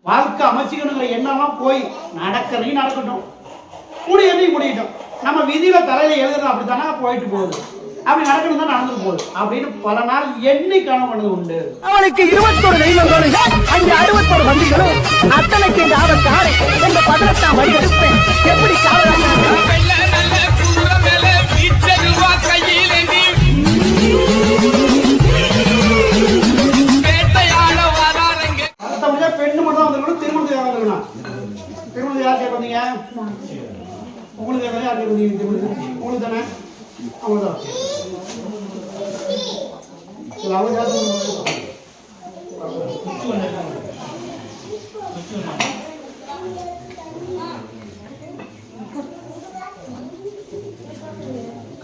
வாழ்க்கை அமைச்சிக்கணுங்கிற எண்ணம்லாம் போய் நடக்கிறதையும் நடக்கட்டும், முடியதையும் முடியட்டும். நம்ம விதியில தலையில எழுதுறோம் அப்படித்தானே போயிட்டு போகுது, அப்படி நடக்கணும் தான் நடந்துட்டு போகுது அப்படின்னு பல நாள் எண்ணி கனவு பண்ணது உண்டு. அவனுக்கு 21 தெய்வங்களும் அங்க 61 வண்டிகளும் அத்தனைக்கு இந்த ஆபத்தாரு இந்த 18ஆம் வழி எடுப்பேன் எப்படி பெண்ணு மட்டும் தான் வந்துருக்கணும், திருமணத்துக்கு வந்துருக்கணும். திருமணத்துக்கு யார் கேட்க வந்தீங்க? உங்களுக்கு யார் கேட்க வந்தீங்க? திருமணத்துக்கு உங்களுக்கு தானே, அவங்க தான்.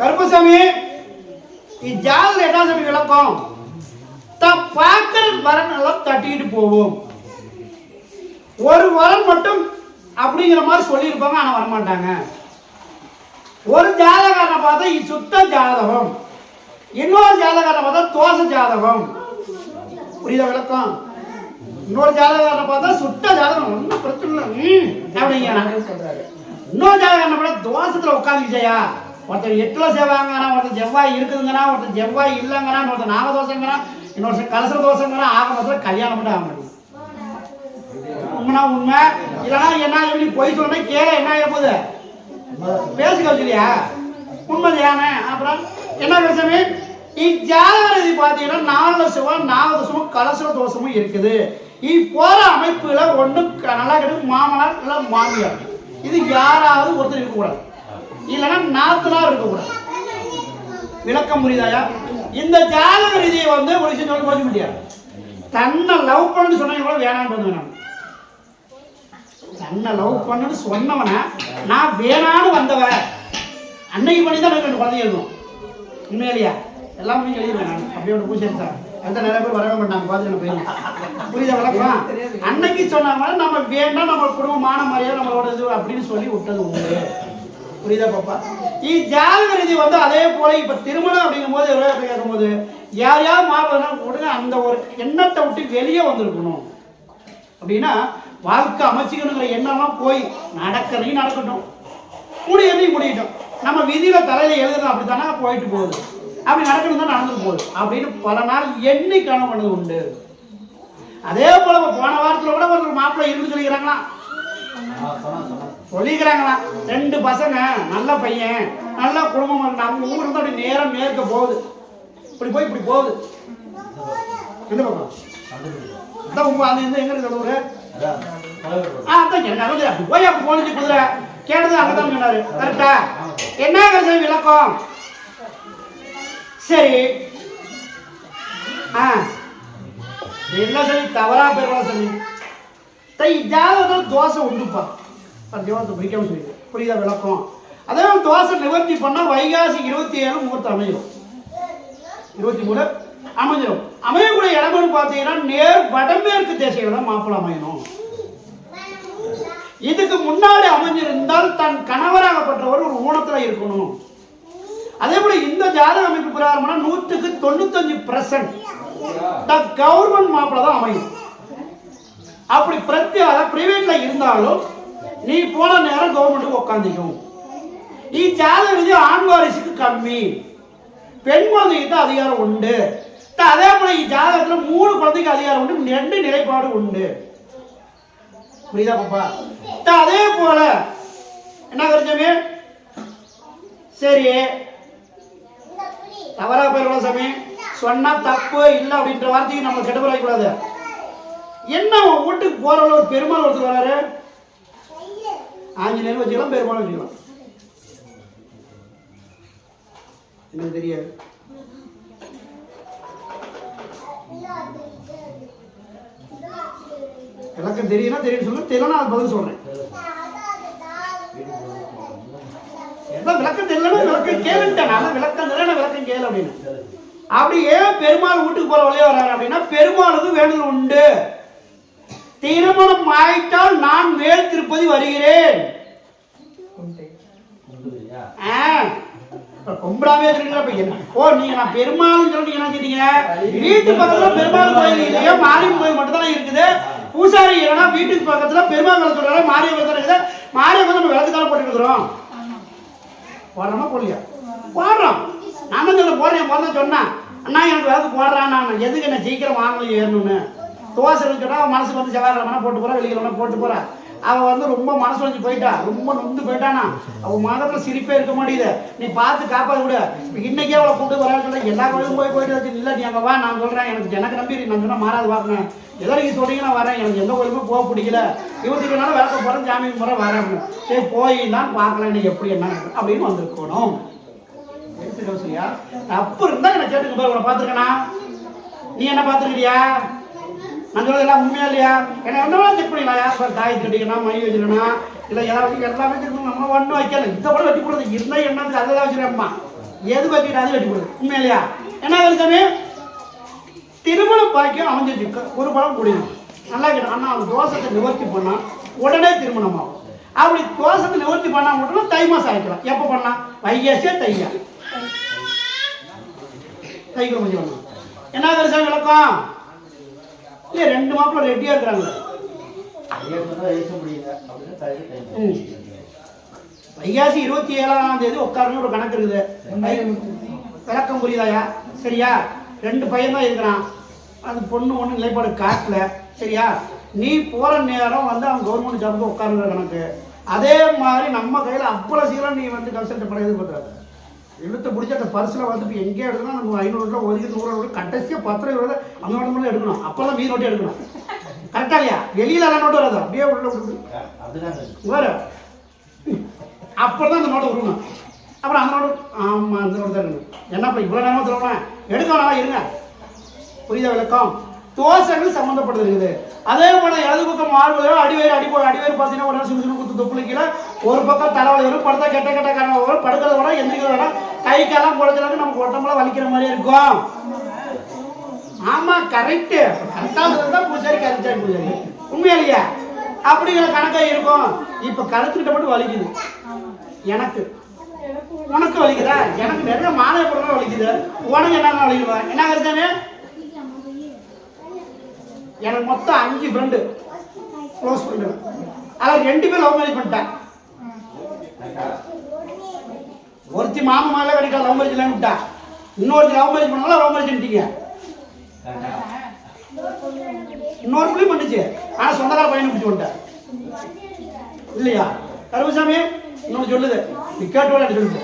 கருப்பசாமி, இஜாதகம் என்ன சாமி விளக்கம்? பார்க்கிற வரன் எல்லாம் தட்டிட்டு போவோம். ஒரு வரன் மட்டும் அப்படிங்கிற மாதிரி சொல்லியிருப்பாங்க, ஆனா வரமாட்டாங்க. ஒரு ஜாதகாரனை பார்த்தா சுத்த ஜாதகம், இன்னொரு ஜாதகாரனை பார்த்தா தோசை ஜாதகம். புரியுதா விளக்கம்? இன்னொரு ஜாதகாரனை பார்த்தா சுத்த ஜாதகம், ஒன்றும் பிரச்சனை இல்லை அப்படிங்கிற. இன்னொரு ஜாதகாரனை பார்த்தா தோசத்துல உட்காந்துக்கிச்சையா, ஒருத்தர் 8ல சேவாங்கன்னா, ஒருத்தர் செவ்வாய் இருக்குதுங்கன்னா, ஒருத்தர் செவ்வாய் இல்லைங்கன்னா, ஒருத்தர் நாகதோஷங்கிறா, இன்னொரு கலசர தோஷங்கிறா. ஆக மொத்தத்தில் கல்யாணம் மட்டும் ஆக மாட்டேங்குது. உண்மைனா உண்மை, இல்லைன்னா என்ன எப்படி பொய் சொல்லணும் கேள என்ன ஆகிப்போகுது, பேசுக வச்சுலையா உண்மை தானே. அப்புறம் என்ன பேசுமே, இஜாதகரதி பார்த்தீங்கன்னா 4 சிவம் நாகதோஷமும் கலசர தோஷமும் இருக்குது. போற அமைப்புல ஒண்ணு நல்லா கிடைக்கும், மாமனார் இல்லை மாமியார், இது யாராவது ஒருத்தர் இருக்கக்கூடாது, இல்லைன்னா நாத்தனார் இருக்கக்கூடாது. விளக்கம் புரியுதாயா? இந்த ஜாதக ரீதியை வந்து ஒரு விஷயம் சொல்ல போக முடியாது. தன்னை லவ் பண்ணு சொன்னவங்க கூட வேணான்னு வந்து, தன்னை லவ் பண்ணுன்னு சொன்னவன நான் வேணான்னு வந்தவ அன்னைக்கு பண்ணி தான் 2 குழந்தை எழுதும். உண்மையிலையா எல்லாம் நீங்க எழுதிடுவேன். நான் அப்படியே ஒரு பூஜை சார் அந்த நிறைய பேர் வரவே மாட்டாங்க, பார்த்து போயிருந்தேன். புரியுதா விளக்கம்? அன்னைக்கு சொன்னாங்க நம்ம வேண்டாம், நம்ம குடும்பம் மான மரியாதை நம்மளோட இது அப்படின்னு சொல்லி விட்டது உண்டு. புரியுதா பாப்பா? ஜாதக ரீதி வந்து அதே போல இப்ப திருமணம் அப்படிங்கும் போது கேட்கும் போது யார் யார் மாப்பிள்ளை உடனே அந்த ஒரு எண்ணத்தை விட்டு வெளியே வந்திருக்கணும். அப்படின்னா வாழ்க்கை அமைச்சிக்கணுங்கிற எண்ணம்லாம் போய் நடக்கிறதையும் நடக்கட்டும், முடியதையும் முடியட்டும். நம்ம விதியில தலையில எழுதுறோம் அப்படித்தானே போயிட்டு போகுது, அப்படி நடக்கணும் தான் நடந்துட்டு போகுது அப்படின்னு பல நாள் எண்ணி கனவு பண்ணது உண்டு. அதே போல போன வாரத்தில் கூட ஒரு மாப்பிள்ளை இருந்து சொல்லிக்கிறாங்களா, சொல்லிக்கிறாங்களாம் 2 பசங்க, நல்ல பையன், நல்ல குடும்பம், நம்ம ஊர் இருந்து அப்படி நேரம் மேற்க போகுது, இப்படி போய் இப்படி போகுது. எந்த பக்கம் அதான் உங்க அது எந்த எங்க இருக்கு ஊரு? அதான் என்ன அப்படி போய் அப்படி போனிச்சு குதிரை கேட்டது அங்கதான் சொன்னாரு. கரெக்டா? என்ன கருத்து விளக்கம்? சரி, என்ன சொல்லி தவறா பேர் சொல்லி ஜாதகத்தில் தோசை உண்டுப்பா, ஜீவனத்தை பிடிக்காம சொல்லி. புரியுதா விளக்கம்? அதே தோசை நிவர்த்தி பண்ணா வைகாசி 27 முகூர்த்தம் அமையும், 23 அமைஞ்சிடும். அமையக்கூடிய இடம்னு பார்த்தீங்கன்னா நேர் வடமேற்கு திசையில தான் மாப்பிள்ளை அமையணும். இதுக்கு முன்னாடி அமைஞ்சிருந்தால் தன் கணவராகப்பட்டவர் ஒரு ஊனத்துல இருக்கணும். அதே போல இந்த ஜாதக அமைப்பு பிரகாரம்னா 100க்கு 95% கவர்மெண்ட் மாப்பிள்ளை தான் அமையும். அப்படி பிரைவேட்ல இருந்தாலும் நீ போன நேரம் கவர்மெண்ட்டுக்கு உட்காந்துக்கும். ஜாதக விதி ஆண் வாரிசுக்கு கம்மி, பெண் குழந்தைக்கு தான் அதிகாரம் உண்டு. அதே போல ஜாதகத்துல 3 குழந்தைக்கு அதிகாரம் உண்டு, 2 நிலைப்பாடு உண்டு. புரியுதா பாப்பா? அதே போல என்ன கருத்துமே, சரி தவறா பேர் சாமி சொன்னா தப்பு இல்லை அப்படின்ற வார்த்தைக்கு நம்ம கெட்டபுராக கூடாது. என்ன வீட்டுக்கு போறவங்க ஒரு பெருமாள் ஒருத்தர் வராரு, ஆஞ்சநேயர் வச்சுக்கலாம், பெருமாள் வச்சுக்கலாம், எனக்கு தெரியாது. விளக்கம் தெரியும்னா தெரியும் சொல்லுங்க, தெரியல அது பதில் சொல்றேன். விளக்கம் தெரியலன்னா விளக்கம் கேளுட்டேன், விளக்கம் தெரியல விளக்கம் கேளு அப்படின்னு. அப்படி ஏன் பெருமாள் வீட்டுக்கு போற வழியே வர்றாரு அப்படின்னா பெருமாளுக்கு வேண்டுதல் உண்டு. திருமணம் ஆயிட்டால் நான் மேல் திருப்பதி வருகிறேன். கும்பிடாமே இருக்கிற பையன். ஓ நீங்க நான் பெருமாள் சொல்லி என்ன சொன்னீங்க? வீட்டு பக்கத்துல பெருமாள் கோயில் இல்லையா, மாரியம்மன் கோயில் மட்டும் தான் இருக்குது. பூசாரி இல்லைன்னா வீட்டுக்கு பக்கத்துல பெருமாள் கோயில் சொல்றாரு, மாரியம்மன் கோயில் இருக்குது. மாரியம்மன் நம்ம விளக்கு தானே போட்டு இருக்கிறோம். போடுறோமா போடலையா? போடுறோம். நான் தான் சொல்ல போடுறேன். என் பொண்ணு சொன்னேன், அண்ணா எனக்கு விளக்கு போடுறான். நான் எதுக்கு என்ன சீக்கிரம் வாங்கல ஏறணும்னு. தோசை இருக்குன்னா மனசுக்கு வந்து செவ்வாய்க்கிழமை போட்டு போறா, வெள்ளிக்கிழமை போட்டு போறா. அவள் வந்து ரொம்ப மனசு வச்சு போயிட்டா, ரொம்ப நொந்து போயிட்டானா. அவள் மனத்தில் சிரிப்பே இருக்க மாட்டேங்குது. நீ பார்த்து காப்பாற்ற விடு. இன்னைக்கே அவளை கூப்பிட்டு வர எல்லா கோயிலும் போயிட்டு வச்சு இல்லை நீ அங்கே வா. நான் சொல்கிறேன், எனக்கு நம்பி நான் சொன்னால் மாறாது பார்க்கணும். ஏதோ நீங்கள் சொல்றீங்க நான் வரேன். எனக்கு எந்த கோயிலுமே போக பிடிக்கல. 24 நாள் விளக்க போகிறேன், ஜாமீன் முறை வரேன். சரி போய் தான் பார்க்கலாம் நீ எப்படி என்ன அப்படின்னு வந்திருக்கணும். சரியா? தப்பு இருந்தால் என்னை கேட்டுக்கு போய் உன்னை பார்த்துருக்கேனா? நீ என்ன பார்த்துருக்கிறியா? நான் சொல்றது எல்லாம் உண்மையா இல்லையா? என்ன ஒன்றும் செக் பண்ணிடலாம். யார் தாய் கட்டிக்கணும், மை வச்சுக்கணும், இல்லை ஏதாவது எல்லாமே வச்சுக்கணும். நம்ம ஒன்றும் வைக்கல. இந்த கூட வெட்டி போடுறது இருந்தால் என்னது அதில் தான் வச்சுருக்கேன்மா. எது வச்சுக்கிட்டு அது வெட்டி போடுறது உண்மையா இல்லையா? என்ன சாமி திருமண பாக்கியம் அமைஞ்சிருக்கு. ஒரு படம் முடியும் நல்லா கேட்டோம். ஆனால் அவன் தோசத்தை நிவர்த்தி பண்ணால் உடனே திருமணம் ஆகும். அப்படி தோசத்தை நிவர்த்தி பண்ணால் மட்டும் தை மாதம் ஆகிக்கலாம். எப்போ பண்ணா? வைகாசியா தையா? தைக்கிற கொஞ்சம் பண்ணலாம். என்ன சாமி விளக்கம்? இல்லை 2 மாப்பிள்ள ரெடியாக இருக்கிறாங்க. வைகாசி 27ஆம் தேதி உட்காருன்னு ஒரு கணக்கு இருக்குது. விளக்கம் புரியுதாயா? சரியா? 2 பையன் தான் இருக்கிறான். அந்த பொண்ணு ஒன்றும் நிலைப்பாடு காட்டல. சரியா? நீ போகிற நேரம் வந்து அவன் கவர்மெண்ட் ஜாபுக்கு உட்காருங்கிற கணக்கு. அதே மாதிரி நம்ம கையில் அவ்வளோ சீக்கிரம் நீ வந்து கன்சல்ட் பண்ண எதிர்பார்க்குறாரு. இழுத்து பிடிச்சி அந்த பர்ஸில் வந்து இப்போ எங்கே எடுக்கணும்? நம்ம 500 ரூபா ஒதுக்கி 100 ரூபா கடைசியாக 10 ரூபா அந்த நோட்டு மட்டும் எடுக்கணும். அப்போ தான் மீதி நோட்டு எடுக்கணும். கரெக்டா இல்லையா? வெளியில் எல்லாம் நோட்டு வராது, அப்படியே உள்ள விடுது வேறு. அப்புறம் தான் அந்த நோட்டை விடணும். அப்புறம் அந்த நோட்டு ஆமாம் அந்த நோட்டு தான் இருக்கணும். என்னப்பா இவ்வளோ நேரமாக சொல்லணும்? எடுக்க வேணாம் இருங்க. புரியுதா விளக்கம்? தோசைகள் சம்மந்தப்பட்டது இருக்குது. அதே போல இடது பக்கம் மார்பலையோ அடிவேறு பார்த்தீங்கன்னா உடனே சுடு குத்து தொப்புளிக்கல ஒரு பக்கம் தலைவலி வரும். படுத்தா கெட்ட காரணம் வரும். படுக்கிறத விட எந்திரிக்கிறத விட கை காலம் குறைச்சலாக்கு நமக்கு உடம்புலாம் வலிக்கிற மாதிரி இருக்கும். ஆமா கரெக்டு. கரெக்டாக தான் பூசாரி கரெக்டா பூசாரி உண்மையா இல்லையா? அப்படிங்கிற கணக்கா இருக்கும். இப்ப கழுத்துக்கிட்ட மட்டும் வலிக்குது. எனக்கு உனக்கு வலிக்குதா? எனக்கு நிறைய மாலை படமே வலிக்குது. உனக்கு என்ன வலிக்குதா? என்ன கருத்தானே? எனக்கு மொத்தம் 5 ஃப்ரெண்டு க்ளோஸ் ஃப்ரெண்டு. அதில் 2 பேர் லவ் மேரேஜ் பண்ணிட்டேன். ஒருத்தி மாமா மேலே கிடைக்கா லவ் மேரேஜ் இல்லைன்னு விட்டா. இன்னொருத்தி லவ் மேரேஜ் பண்ணாலும் லவ் மேரேஜ் பண்ணிட்டீங்க. இன்னொரு பிள்ளையும் பண்ணிச்சு. ஆனால் சொந்தக்கார பையனை பிடிச்சி வந்துட்டேன் இல்லையா? கருமசாமி இன்னொன்று சொல்லுது. நீ கேட்டு கூட சொல்லுது.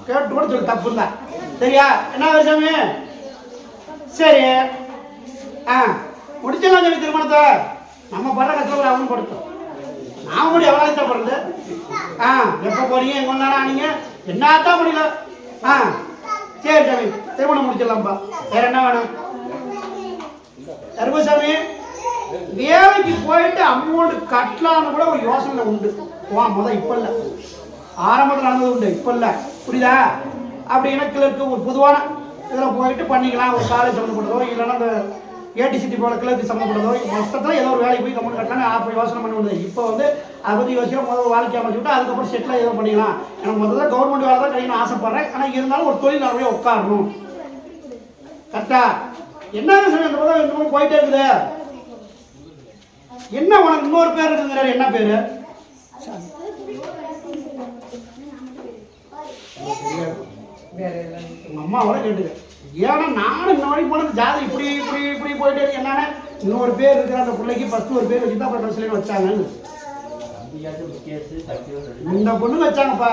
கேட்டு கூட சொல்லு தப்பு இருந்தா. சரியா? என்ன கருசாமி? சரி முடிச்சலாம் சொல்லி திருமணத்தை நம்ம படுற கஷ்டப்பட அவனும் படுத்தோம். நான் முடி எவ்வளோ கஷ்டப்படுறது. எப்போ போறீங்க? எங்கே வந்தானா நீங்கள்? என்னத்தான் முடியல. சரி சாமி திருமணம் முடிச்சிடலாம்ப்பா. வேற என்ன வேணும்? கருமசாமி வேலைக்கு போயிட்டு அமௌண்ட் கட்டலான்னு கூட ஒரு யோசனை உண்டு. முதல் இப்போ இல்லை, ஆரம்பத்தில் நடந்தது உண்டு, இப்போ இல்லை. புரியுதா? அப்படி இனக்கில் இருக்க ஒரு பொதுவான இதில் போயிட்டு பண்ணிக்கலாம். ஒரு காலேஜ் சம்மந்தப்பட்டதோ இல்லைன்னா அந்த ஏடிசிட்டி போல கிளர்க்கு சம்மந்தப்பட்டதோ மொத்தத்தில் ஏதோ ஒரு வேலைக்கு போய் கம்யூன் கட்டலான்னு அப்போ யோசனை பண்ண முடியாது. இப்போ வந்து அதை பற்றி யோசிக்க முதல் வாழ்க்கை அமைச்சுட்டு அதுக்கப்புறம் செட்டில் ஏதோ பண்ணிக்கலாம். எனக்கு முதல்ல கவர்மெண்ட் வேலை தான் கிடைக்கணும் ஆசைப்பட்றேன். ஆனால் இருந்தாலும் ஒரு தொழில் நிறைய உட்காரணும். கரெக்டா? என்ன சொல்ல போயிட்டே இருக்குது. என்ன உனக்கு இன்னொரு பேர் இருக்குங்கிறாரு. என்ன பேரு? உங்க அம்மாவோட கேட்டுக்க. ஏன்னா நானும் இந்த வரைக்கும் போனது ஜாதி இப்படி இப்படி இப்படி போயிட்டே இருக்கு. என்னன்னா இன்னொரு பேர் இருக்கிற அந்த பிள்ளைக்கு ஃபர்ஸ்ட் ஒரு பேர் வச்சுதான் அப்புறம் ட்ரெஸ்ல வச்சாங்கன்னு இந்த பொண்ணு வச்சாங்கப்பா.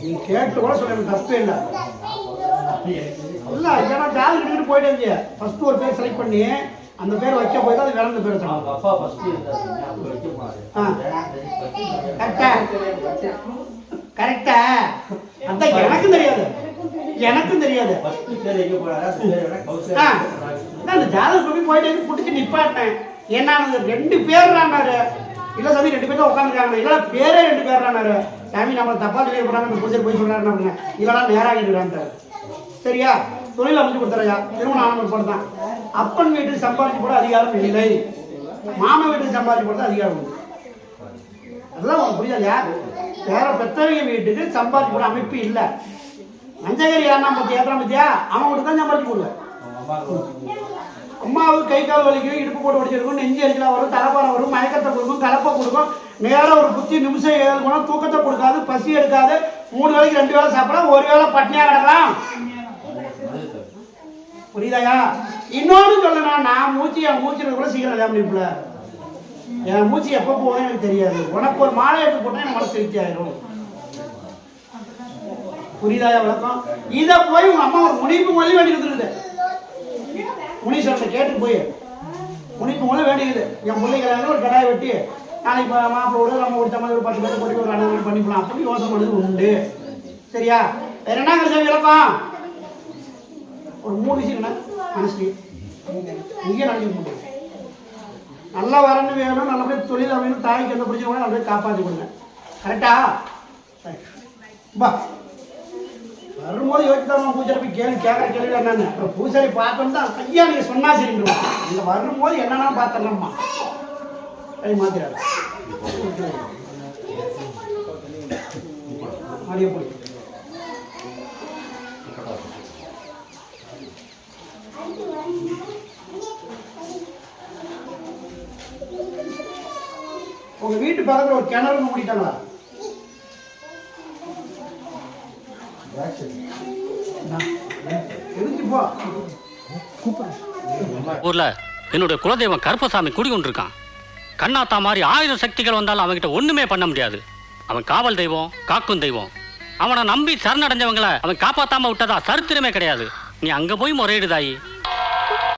நீ கேட்டு கூட சொல்ல தப்பே இல்லை. இல்லை ஏன்னா ஜாதி கிட்ட போயிட்டே இருந்துச்சு. ஃபர்ஸ்ட் ஒரு பேர் செலக்ட் பண்ணி அந்த பேர் வைக்க போய் தான் அது வேற பேர் வச்சாங்க. கரெக்டா? அதான் எனக்கும் தெரியாது. எனக்கும் தெரியாது. அந்த ஜாதகம் சொல்லி போயிட்டு பிடிச்சி நிப்பாட்டேன். ஏன்னா 2 பேர் ரானாரு. இல்லை சாமி 2 பேர் தான் உட்காந்துருக்காங்க. இல்லை பேரே 2 பேர் ரானாரு. சாமி நம்ம தப்பா சொல்லி போறாங்க. அந்த பூஜை போய் சொல்றாரு அப்படிங்க. இதெல்லாம் நேராக இருக்கிறான்ட்டார். சரியா? தொழில் அமைச்சு கொடுத்துறையா? திருமணம் ஆனவர் போட தான். அப்பன் வீட்டுக்கு சம்பாதிச்சு போட அதிகாரம் இல்லை. மாமன் வீட்டுக்கு சம்பாதிச்சு போட அதிகாரம் உண்டு. அதெல்லாம் உனக்கு புரியாது. யார் வேற பெற்றவங்க வீட்டுக்கு சம்பாதிச்சு போட அமைப்பு இல்லை. மஞ்சகரி ஏறாம பத்தி ஏற்றாம பத்தியா அவன் மட்டும் தான் சம்பாதிச்சு போடுவேன். அம்மாவுக்கு கை கால் வலிக்கும், இடுப்பு போட்டு வடிச்சிருக்கும், நெஞ்சு எரிச்சலாக வரும், தலைப்பாறை வரும், மயக்கத்தை கொடுக்கும், கலப்பை கொடுக்கும், நேரம் ஒரு குத்தி நிமிஷம் ஏழுக்கணும், தூக்கத்தை கொடுக்காது, பசி எடுக்காது, 3 வேளைக்கு 2 வேளை சாப்பிடலாம், 1 வேளை பட்னியாக கிடக்கலாம். புரியுதாயா? இன்னொன்று சொல்லணும்னா நான் என் மூச்சு கூட சீக்கிரம் இல்லாமல் இருப்பல. என் மூச்சு எப்போ போகுதுன்னு எனக்கு தெரியாது. உனக்கு ஒரு மாலை எடுத்து போட்டால் எனக்கு மனசு திருப்தி ஆயிடும். புரியுதாயா விளக்கம்? இதை போய் உங்க அம்மா ஒரு முனிப்பு மொழி வேண்டி இருந்துருது. முனீஸ்வரத்தை கேட்டு போய் முனிப்பு மொழி வேண்டியது. என் பிள்ளைங்க ஒரு கடாயை வெட்டி நாளைக்கு மாப்பிள்ளோட நம்ம ஒரு சம்மதி ஒரு 10 பேர் போட்டு ஒரு அண்ணன் பண்ணிக்கலாம் அப்படி யோசனை பண்ணது உண்டு. சரியா? வேற என்ன கிடையாது விளக்கம்? ஒரு 3 விஷயம் மனசு இங்கே நினைக்க முடியும். நல்லா வரணும் வேணும், நல்லபடியாக தொழில் அமையணும், தாய்க்கு எந்த பிரச்சனை கூட நல்லபடியாக காப்பாற்றி கொடுங்க. கரெக்டா? பா வரும்போது யோசிச்சு பூஜை போய் கேட்குற கேள்வி என்னன்னு அப்புறம் பூசாரி பார்த்தோம் தான் ஐயா நீங்கள் சொன்னா சரின்றோம். இங்கே வரும்போது என்னன்னா பார்த்துடலாம்மா கை மாத்திராரு மடிய போய் உங்க வீட்டு பக்கத்தில் ஒரு கிணறு மூடிட்டாங்களா? ஊர்ல என்னுடைய குலதெய்வம் கருப்பசாமி குடிகொண்டிருக்கான். கண்ணாத்தா மாதிரி 1000 சக்திகள் வந்தாலும் அவன்கிட்ட ஒண்ணுமே பண்ண முடியாது. அவன் காவல் தெய்வம், காக்கும் தெய்வம். அவனை நம்பி சரணடைஞ்சவங்களை அவன் காப்பாத்தாம விட்டதா சரித்திரமே கிடையாது. நீ அங்க போய் முறையிடுதாயி.